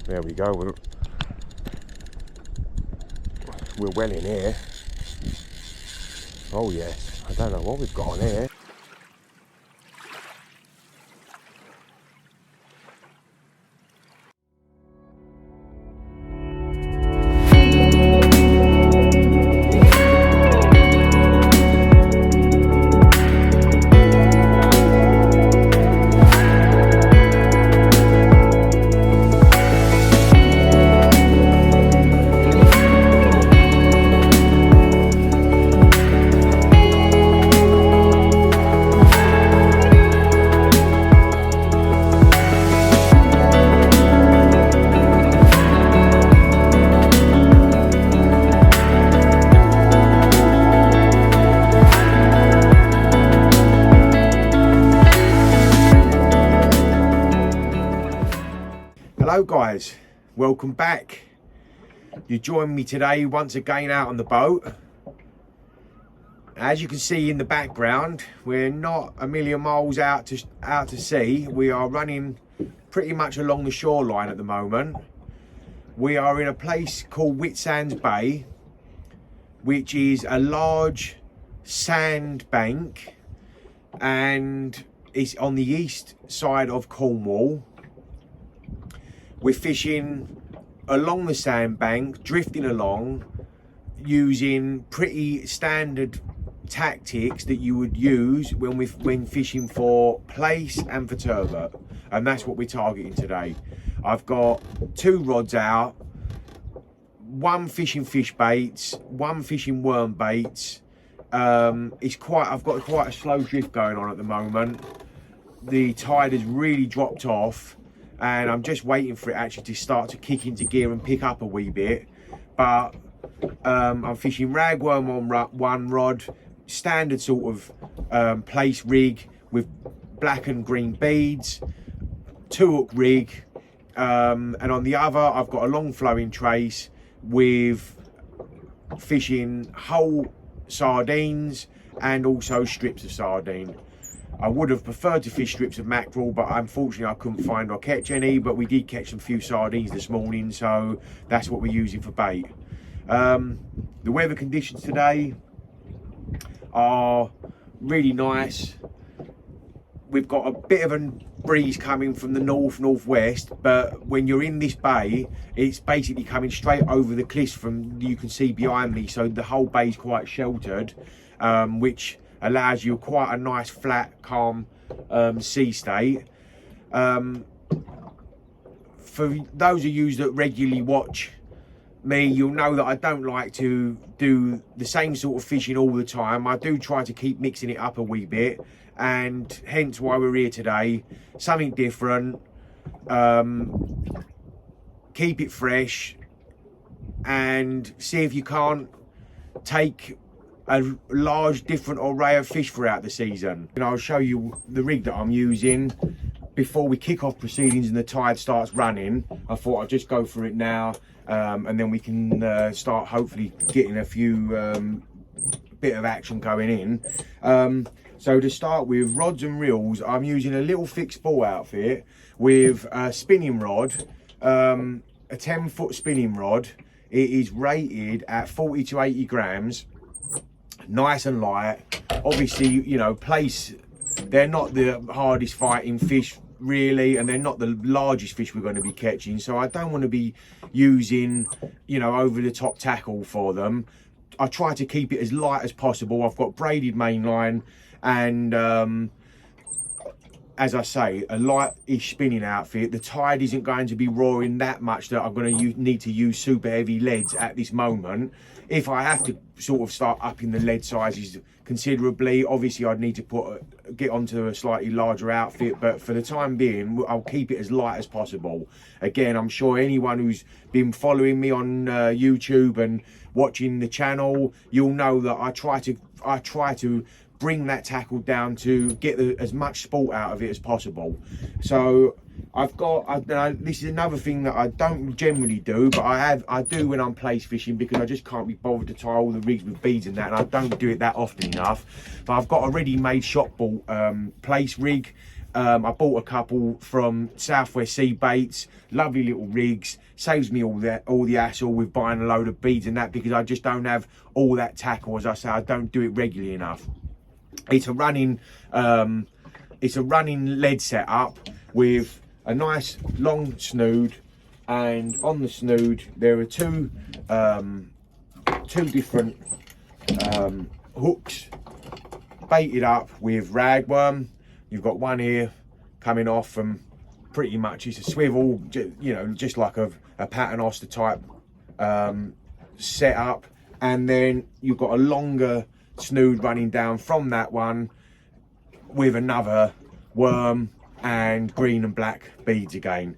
There we go. We're well in here. Oh yes, I don't know what we've got on here. Hello guys, welcome back. You join me today once again out on the boat. As you can see in the background, we're not a million miles out to sea. We are running pretty much along the shoreline at the moment. We are in a place called Whitsands Bay, which is a large sand bank, and it's on the east side of Cornwall. We're fishing along the sandbank, drifting along, using pretty standard tactics that you would use when fishing for plaice and for turbot, and that's what we're targeting today. I've got 2 rods out, one fishing fish baits, one fishing worm baits. I've got quite a slow drift going on at the moment. The tide has really dropped off, and I'm just waiting for it actually to start to kick into gear and pick up a wee bit. But I'm fishing ragworm on one rod, standard sort of plaice rig with black and green beads, 2-hook rig, and on the other I've got a long flowing trace with fishing whole sardines and also strips of sardine. I would have preferred to fish strips of mackerel, but unfortunately I couldn't find or catch any, but we did catch some few sardines this morning, so that's what we're using for bait. The weather conditions today are really nice. We've got a bit of a breeze coming from the northwest, but when you're in this bay, it's basically coming straight over the cliffs you can see behind me, so the whole bay is quite sheltered, which allows you quite a nice flat calm sea state. For those of you that regularly watch me, you'll know that I don't like to do the same sort of fishing all the time. I do try to keep mixing it up a wee bit, and hence why we're here today. Something different, keep it fresh, and see if you can't take a large different array of fish throughout the season. And I'll show you the rig that I'm using before we kick off proceedings and the tide starts running. I thought I'd just go for it now, and then we can start hopefully getting a few bit of action going in. So to start with, rods and reels, I'm using a little fixed ball outfit with a spinning rod, a 10-foot spinning rod. It is rated at 40 to 80 grams. Nice and light. Obviously, you know, plaice, they're not the hardest fighting fish really, and they're not the largest fish we're going to be catching, so I don't want to be using, you know, over the top tackle for them. I try to keep it as light as possible. I've got braided mainline and as I say, a light-ish spinning outfit. The tide isn't going to be roaring that much that I'm going to need to use super heavy leads at this moment. If I have to sort of start upping the lead sizes considerably, obviously I'd need to get onto a slightly larger outfit, but for the time being I'll keep it as light as possible. Again, I'm sure anyone who's been following me on YouTube and watching the channel, you'll know that I try to bring that tackle down to get as much sport out of it as possible. So this is another thing that I don't generally do, but I do when I'm plaice fishing, because I just can't be bothered to tie all the rigs with beads and that, and I don't do it that often enough. But I've got a ready-made shop bought plaice rig, I bought a couple from Southwest Sea Baits, lovely little rigs, saves me all the hassle with buying a load of beads and that, because I just don't have all that tackle. As I say, I don't do it regularly enough. It's a running lead setup with a nice long snood, and on the snood there are two different hooks baited up with ragworm. You've got one here coming off from, pretty much it's a swivel, you know, just like a paternoster type setup, and then you've got a longer snood running down from that one with another worm and green and black beads again.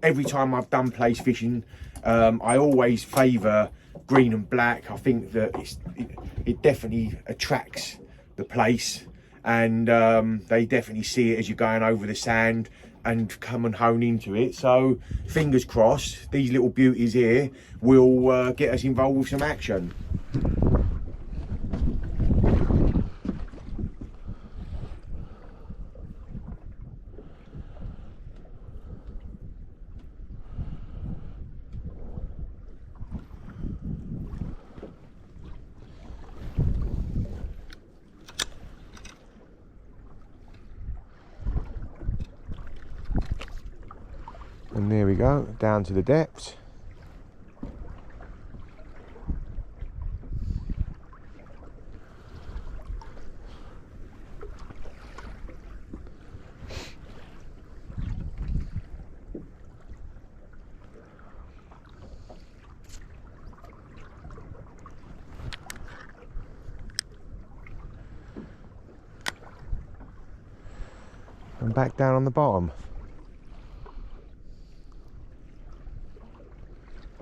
Every time I've done plaice fishing, I always favour green and black. I think that it definitely attracts the plaice, and they definitely see it as you're going over the sand and come and hone into it. So fingers crossed these little beauties here will get us involved with some action. And there we go, down to the depths. And back down on the bottom.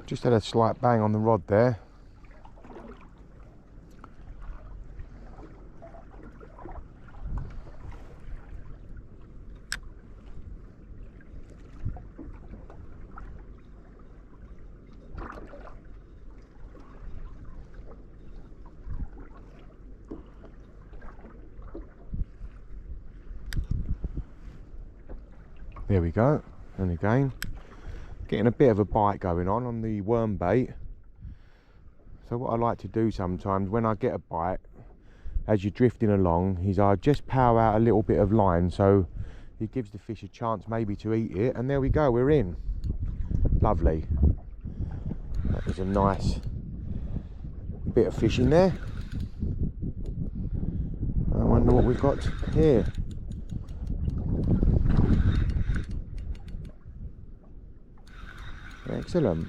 Just had a slight bang on the rod there. There we go, and again getting a bit of a bite going on the worm bait. So what I like to do sometimes when I get a bite as you're drifting along is I just power out a little bit of line, so it gives the fish a chance maybe to eat it. And there we go, we're in. Lovely. That was a nice bit of fish in there. I wonder what we've got here. Excellent.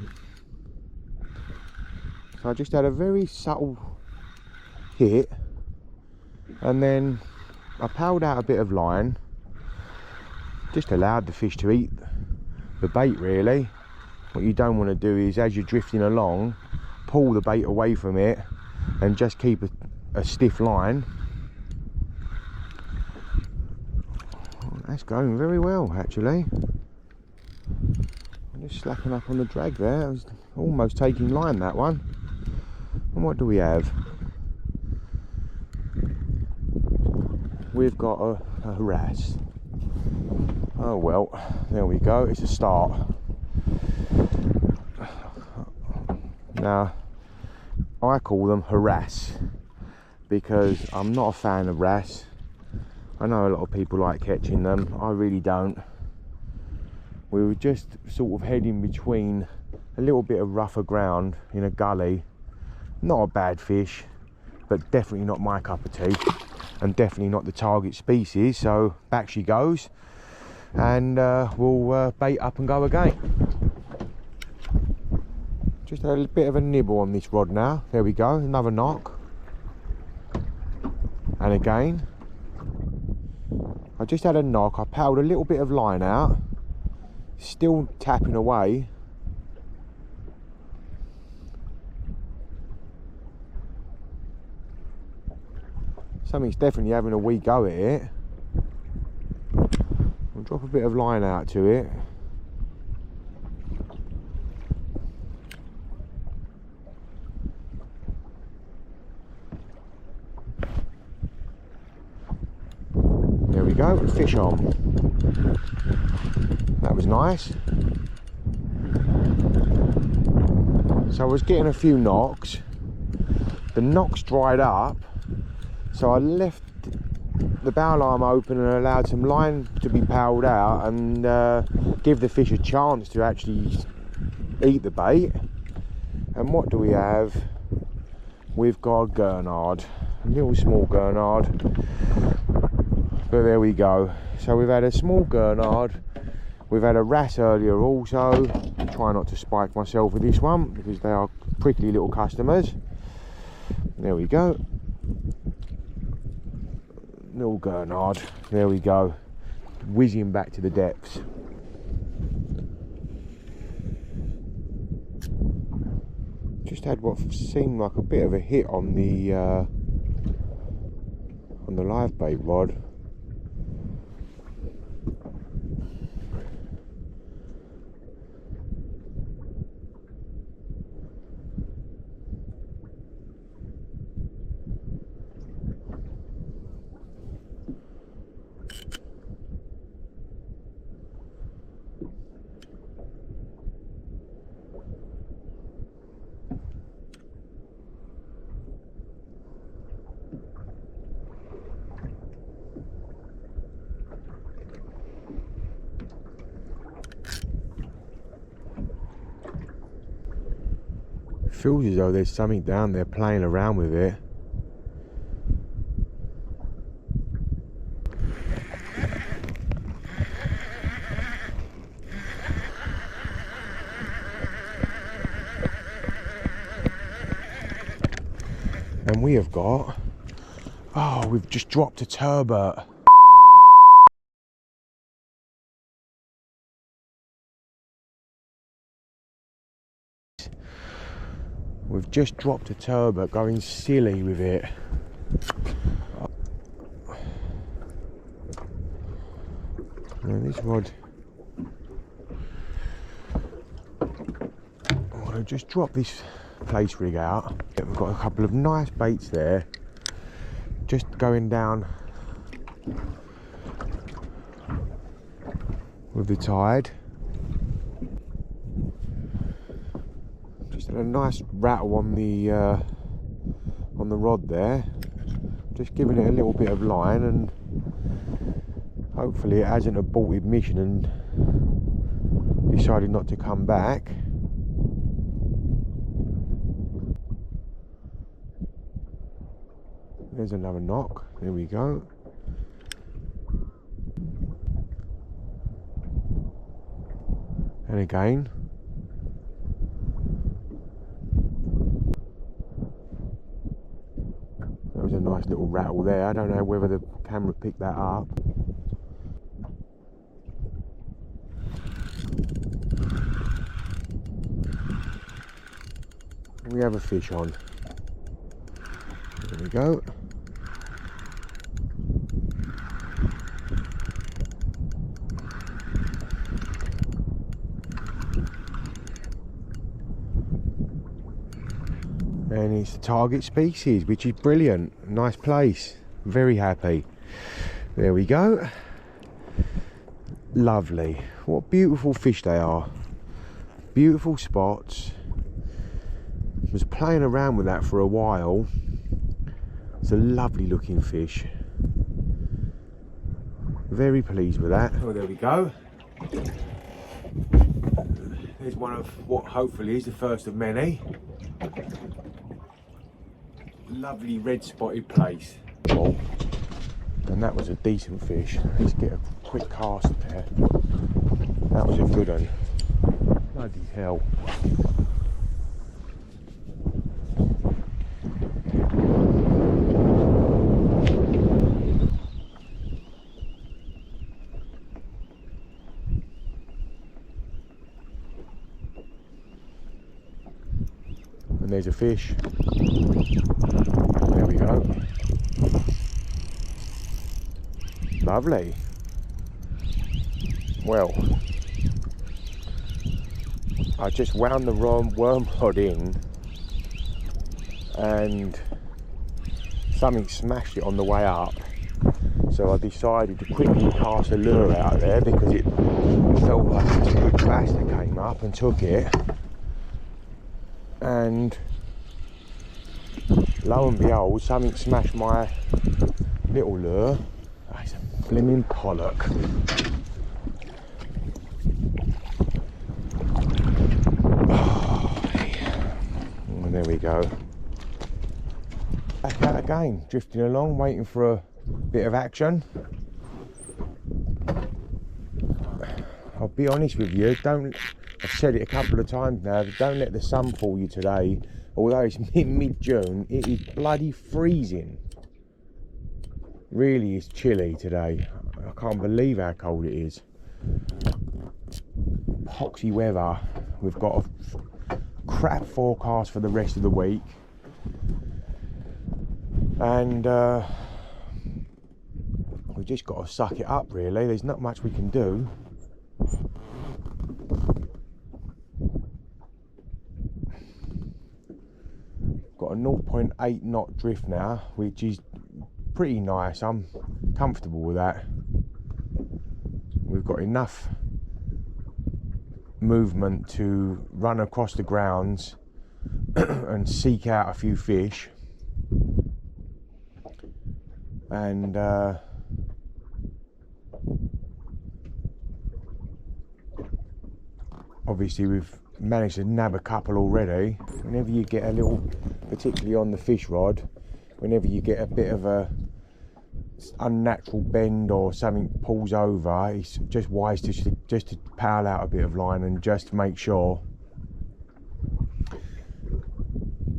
So I just had a very subtle hit, and then I pulled out a bit of line, just allowed the fish to eat the bait really. What you don't want to do is, as you're drifting along, pull the bait away from it and just keep a stiff line. That's going very well actually. Just slacking up on the drag there. I was almost taking line, that one. And what do we have? We've got a harass. Oh well, there we go, it's a start. Now I call them harass because I'm not a fan of wrasse. I know a lot of people like catching them, I really don't. We were just sort of heading between a little bit of rougher ground in a gully. Not a bad fish, but definitely not my cup of tea, and definitely not the target species. So back she goes, and we'll bait up and go again. Just had a bit of a nibble on this rod now. There we go, another knock. And again, I just had a knock. I paddled a little bit of line out. Still tapping away. Something's definitely having a wee go at it. I'll drop a bit of line out to it. There we go. go, fish on. That was nice. So I was getting a few knocks. The knocks dried up, so I left the bow arm open and allowed some line to be paddled out and give the fish a chance to actually eat the bait. And what do we have? We've got a gurnard, a little small gurnard, but there we go. So we've had a small gurnard, we've had a wrasse earlier also. Try not to spike myself with this one because they are prickly little customers. There we go, little gurnard, there we go, whizzing back to the depths. Just had what seemed like a bit of a hit on the live bait rod. Feels as though there's something down there playing around with it. And we have got, oh, we've just dropped a turbot. We've just dropped a turbot, going silly with it. Now this rod, I'm going to just drop this Plaice rig out. We've got a couple of nice baits there, just going down with the tide. A nice rattle on the rod there, just giving it a little bit of line, and hopefully it hasn't aborted mission and decided not to come back. There's another knock, there we go. And again. A nice little rattle there. I don't know whether the camera picked that up. We have a fish on. There we go. And it's the target species, which is brilliant. Nice place, very happy. There we go. Lovely. What beautiful fish they are. Beautiful spots. Was playing around with that for a while. It's a lovely looking fish. Very pleased with that. Oh, there we go. There's one of what hopefully is the first of many. Lovely red spotted Plaice. Oh, and that was a decent fish. Let's get a quick cast there. That was a good one. Bloody hell. And there's a fish. There we go. Lovely. Well, I just wound the worm rod in and something smashed it on the way up. So I decided to quickly cast a lure out there because it felt like it was a good bass that came up, and took it. And lo and behold, something smashed my little lure. Oh, it's a blimmin' pollock. Oh, and there we go. Back out again, drifting along, waiting for a bit of action. I'll be honest with you, I've said it a couple of times now, don't let the sun fool you today. Although it's mid-June, it is bloody freezing. Really is chilly today. I can't believe how cold it is. Poxy weather. We've got a crap forecast for the rest of the week. And we've just got to suck it up really. There's not much we can do. Got a 0.8 knot drift now, which is pretty nice. I'm comfortable with that. We've got enough movement to run across the grounds and seek out a few fish. And obviously we've managed to nab a couple already. Whenever you get a little, particularly on the fish rod, whenever you get a bit of a unnatural bend or something pulls over, it's just wise to just to pal out a bit of line and just make sure,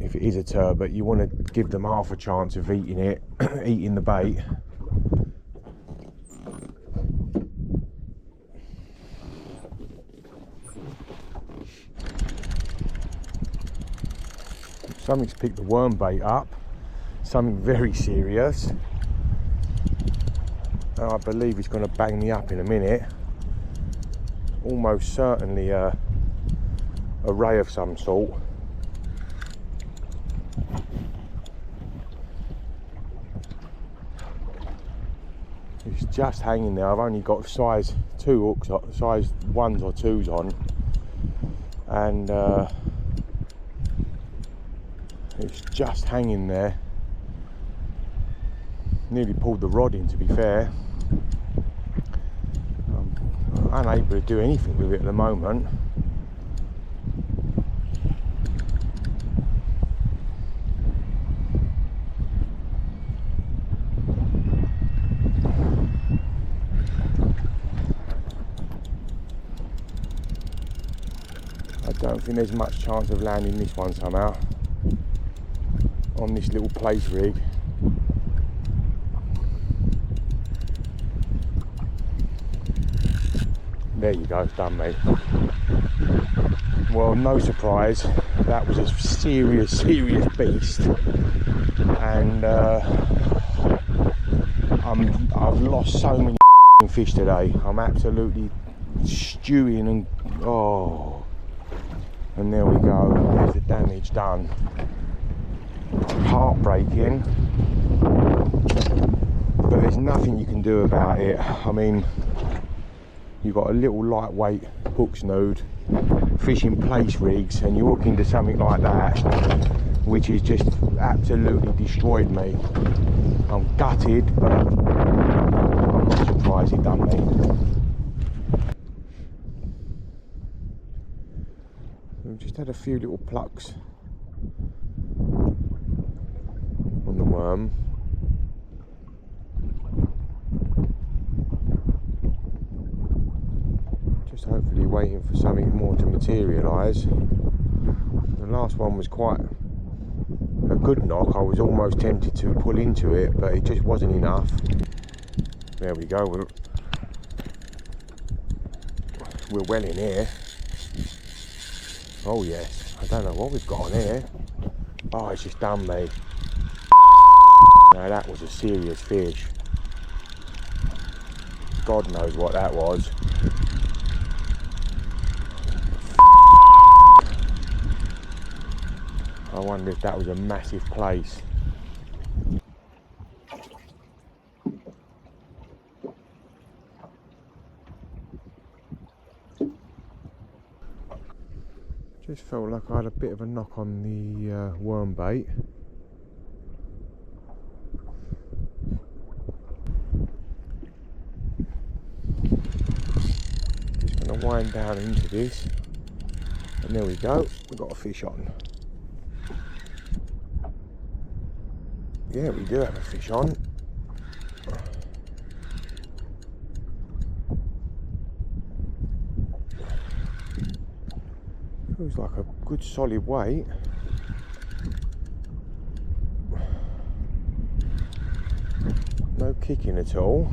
if it is a turbot, you want to give them half a chance of eating it, eating the bait. Something's picked the worm bait up, something very serious. And I believe it's going to bang me up in a minute. Almost certainly a ray of some sort. It's just hanging there. I've only got size 2 hooks, size 1s or 2s on, and it's just hanging there. Nearly pulled the rod in, to be fair. I'm unable to do anything with it at the moment. I don't think there's much chance of landing this one somehow on this little Plaice rig. There you go, it's done, mate. Well, no surprise, that was a serious beast, and I've lost so many fish today. I'm absolutely stewing, and oh, and there we go. There's the damage done. Heartbreaking, but there's nothing you can do about it. I mean, you've got a little lightweight hook snood fishing Plaice rigs, and you hook into something like that, which has just absolutely destroyed me. I'm gutted, but I'm not surprised it done me. We've just had a few little plucks on the worm. Just hopefully waiting for something more to materialise. The last one was quite a good knock. I was almost tempted to pull into it, but it just wasn't enough. There we go. We're well in here. Oh yes, I don't know what we've got on here. Oh, it's just done me. Now that was a serious fish. God knows what that was. I wonder if that was a massive Plaice. Just felt like I had a bit of a knock on the worm bait. Just going to wind down into this, and there we go, we've got a fish on. Yeah, we do have a fish on. Feels like a good solid weight. No kicking at all.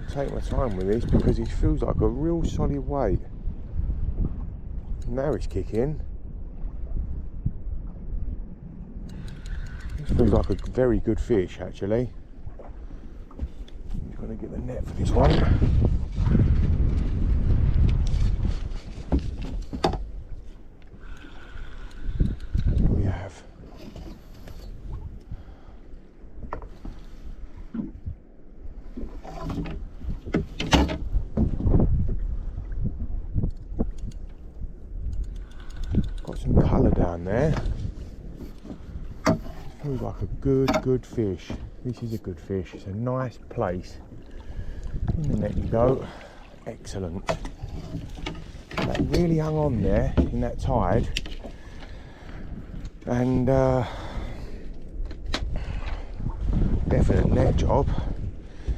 Take my time with this because it feels like a real solid weight. Now it's kicking. This feels like a very good fish actually. I'm going to get the net for this one. We have. Got some colour down there. Feels like a good fish. This is a good fish. It's a nice place. In the net you go. Excellent. That really hung on there in that tide. And definite net job.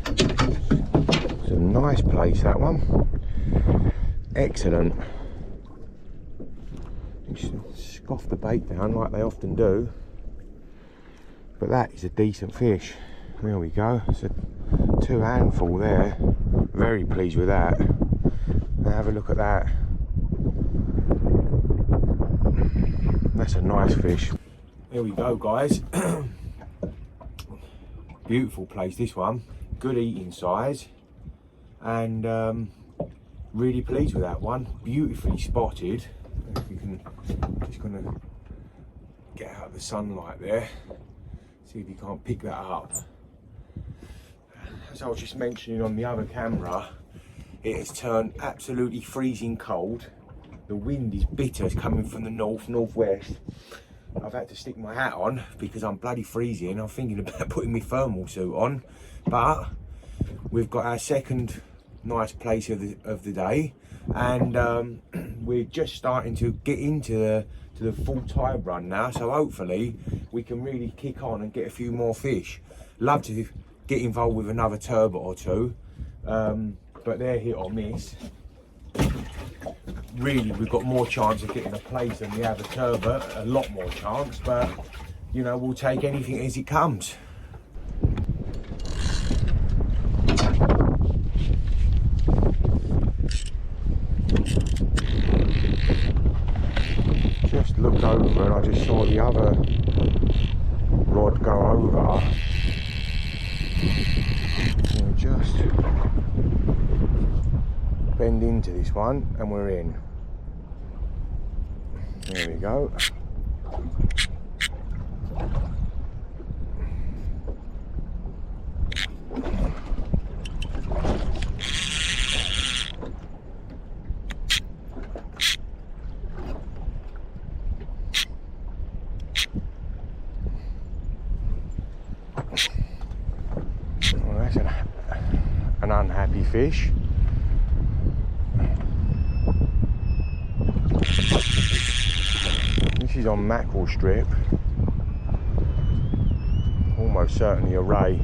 It's a nice place, that one. Excellent. Scoff the bait down like they often do, but that is a decent fish. There we go. It's a 2 handful there. Very pleased with that. Now have a look at that. That's a nice fish. There we go, guys. Beautiful place, this one. Good eating size, and really pleased with that one. Beautifully spotted. If we can, just gonna get out of the sunlight there, see if you can't pick that up. As I was just mentioning on the other camera, it has turned absolutely freezing cold. The wind is bitter, it's coming from the northwest. I've had to stick my hat on because I'm bloody freezing. I'm thinking about putting my thermal suit on, but we've got our second nice place of the day, and we're just starting to get into the full tide run now, so hopefully we can really kick on and get a few more fish. Love to get involved with another turbot or two, but they're hit or miss. Really, we've got more chance of getting a place than we have a turbot, a lot more chance, but you know, we'll take anything as it comes. Just looked over and I just saw the other rod go over. We'll just bend into this one and we're in. There we go. Well, that's an unhappy fish. This is on mackerel strip, almost certainly a ray.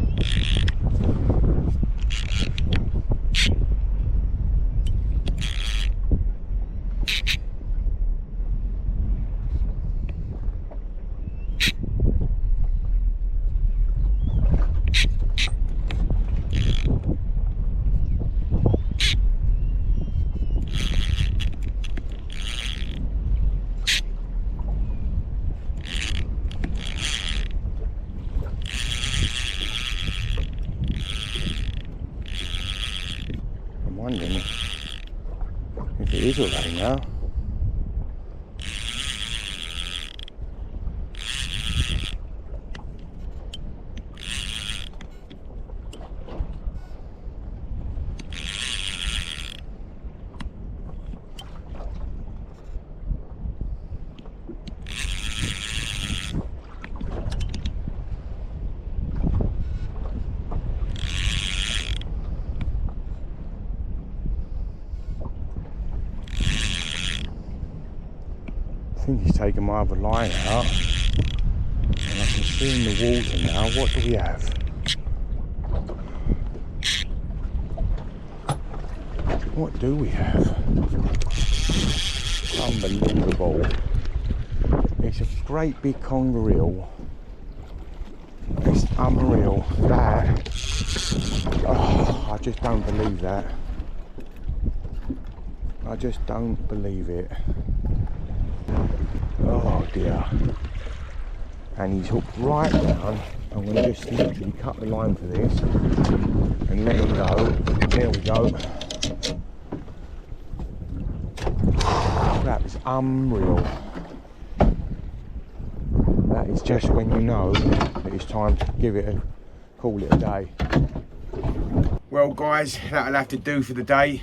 Wondering if it is a ray now. think he's taken my other line out. And I can see in the water now. What do we have? What do we have? Unbelievable. It's a great big conger eel. It's unreal. That, oh, I just don't believe that. I just don't believe it. Oh dear. And he's hooked right down. I'm going to just literally cut the line for this and let him go. There we go. That is unreal. That is just when you know that it's time to call it a day. Well guys, that'll have to do for the day.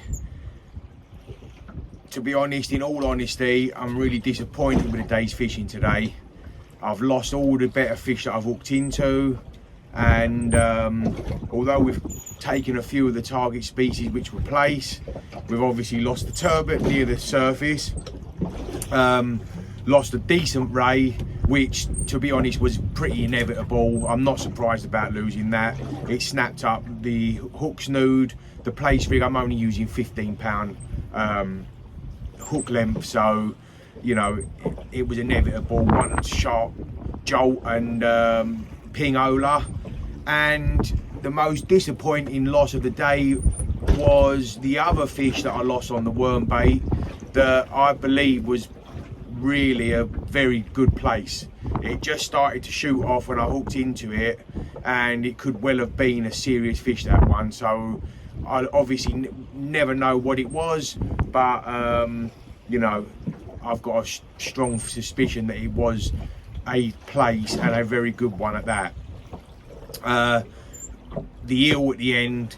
To be honest, in all honesty, I'm really disappointed with the day's fishing today. I've lost all the better fish that I've hooked into, and although we've taken a few of the target species which were plaice, we've obviously lost the turbot near the surface, lost a decent ray, which to be honest was pretty inevitable. I'm not surprised about losing that. It snapped up the hook snood. The plaice rig, I'm only using 15-pound hook length, so you know it was inevitable. One sharp jolt and ping-ola. And the most disappointing loss of the day was the other fish that I lost on the worm bait, that I believe was really a very good plaice. It just started to shoot off when I hooked into it, and it could well have been a serious fish, that one. So I obviously never know what it was, but you know, I've got a strong suspicion that it was a plaice, and a very good one at that. The eel at the end,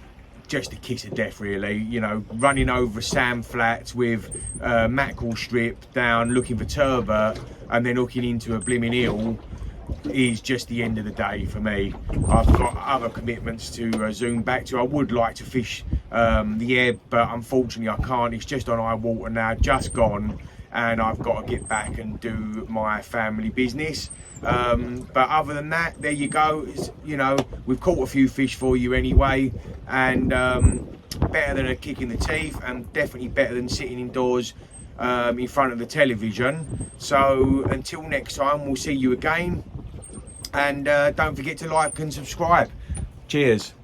just a kiss of death really. You know, running over sand flats with mackerel strip down looking for turbot and then hooking into a blimmin' eel is just the end of the day for me. I've got other commitments to zoom back to. I would like to fish the ebb, but unfortunately I can't. It's just on high water now, just gone, and I've got to get back and do my family business. But other than that, there you go. You know, we've caught a few fish for you anyway, and better than a kick in the teeth, and definitely better than sitting indoors in front of the television. So until next time, we'll see you again, and don't forget to like and subscribe. Cheers.